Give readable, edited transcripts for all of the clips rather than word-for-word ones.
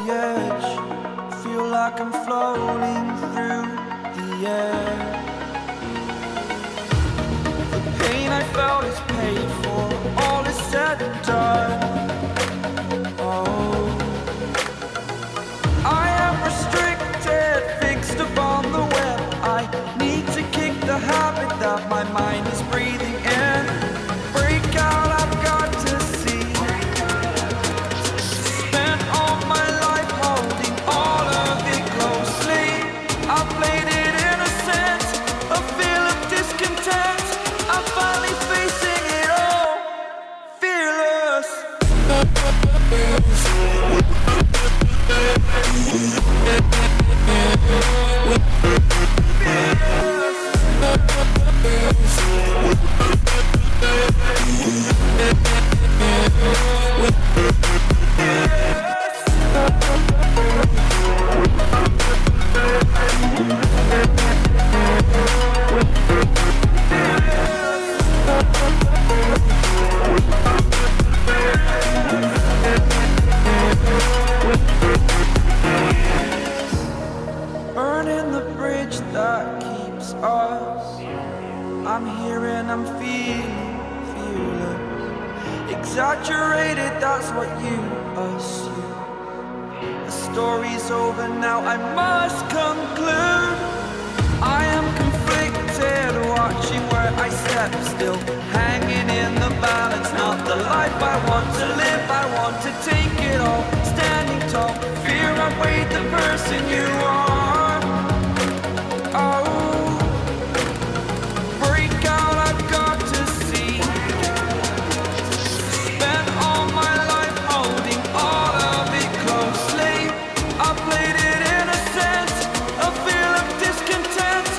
edge, feel like I'm floating through the air. The pain I felt is paid for, all is said and done. Oh, I am restricted, fixed upon the web. I need to kick the habit that my mind is breathing in. Break out, I've got to see. Spent all my life holding all of it closely. I played it innocent, a feel of discontent. I'm finally facing it all, fearless. Burning the bridge that keeps us. I'm here and I'm feeling fearless. Exaggerated, that's what you assume. The story's over now, I must conclude. I am conflicted, watching where I step still, hanging in the balance. Not the life I want to live, I want to take it all. Standing tall, fear outweighed the person you are. Oh, break out, I've got to see. Spent all my life holding all of it closely. I played it innocent, a feel of discontent.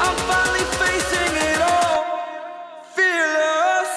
I'm finally facing it all, fearless.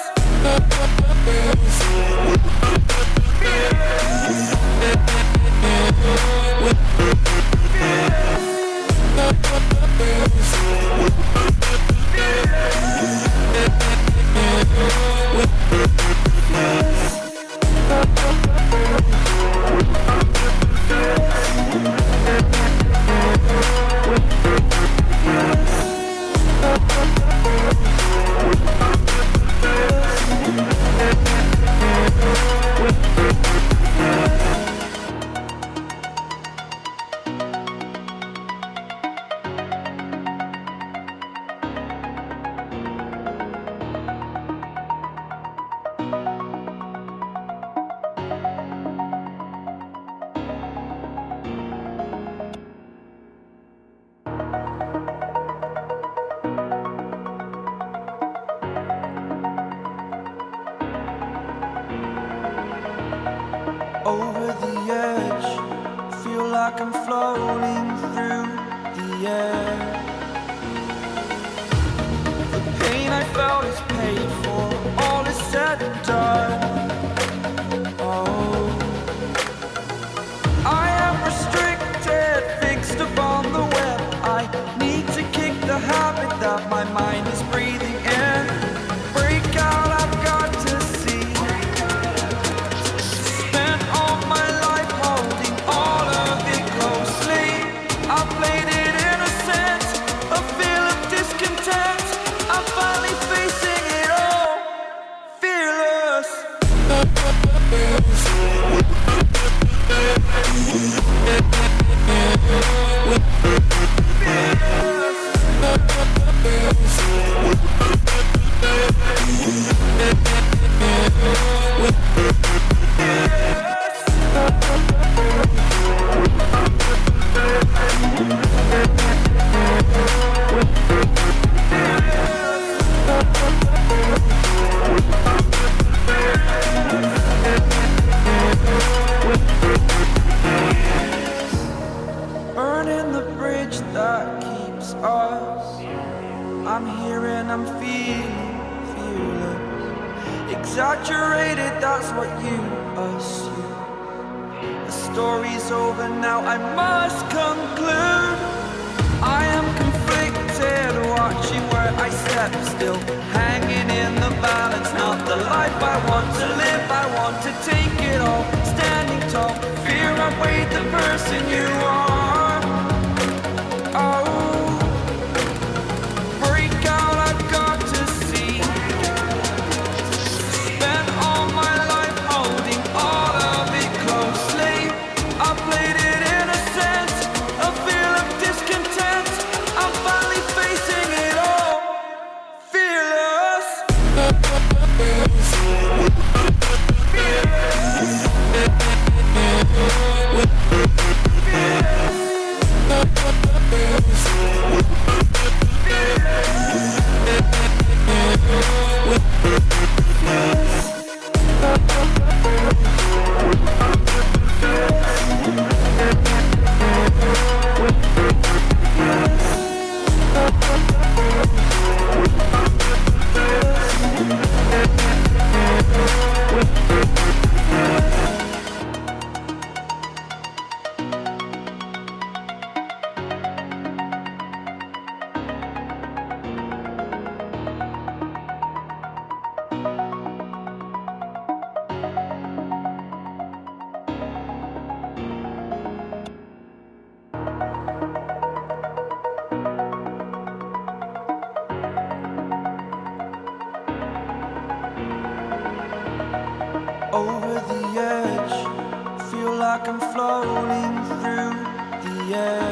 Over the edge, feel like I'm floating through the air. The pain I felt is paid for, all is said and done. Oh, I am restricted, fixed upon the web. I need to kick the habit that my mind is breathing in. Break out, I've got to see. Spent all my life holding all of it closely. I played it innocent, a feel of discontent. I'm finally facing it all, fearless. Burning the bridge that keeps us. I'm here and I'm feeling fearless. Exaggerated, that's what you assume. The story's over now, I must conclude. I am conflicted, watching where I step still, hanging in the balance. Not the life I want to live, I want to take it all. Standing tall, fear outweighed the burden. floating through the air.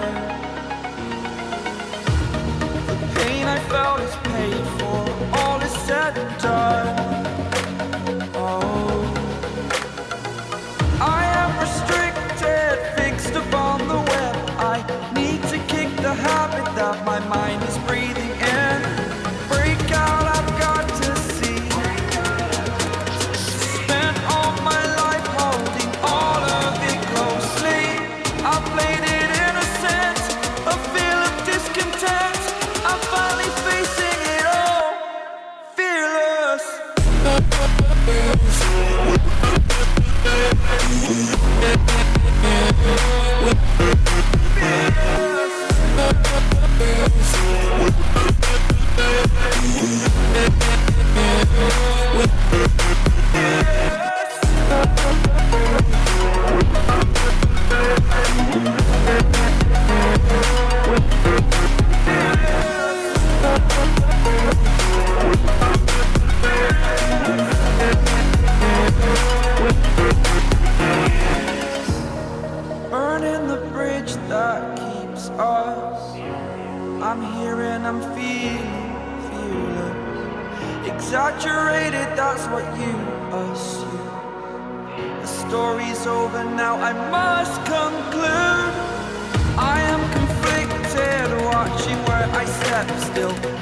The pain I felt is paid for, all is said and done. Oh, I am restricted, fixed upon the web. I need to kick the habit that my mind is breathing in. Break out, I've got to see. Spent all my life holding all of it closely. I played it innocent, a feel of discontent. I'm finally facing it all, fearless. Burning the bridge that keeps us. I'm here and I'm feeling fearless. Exaggerated, that's what you assume. The story's over now, I must conclude. I am conflicted, watching where I step still.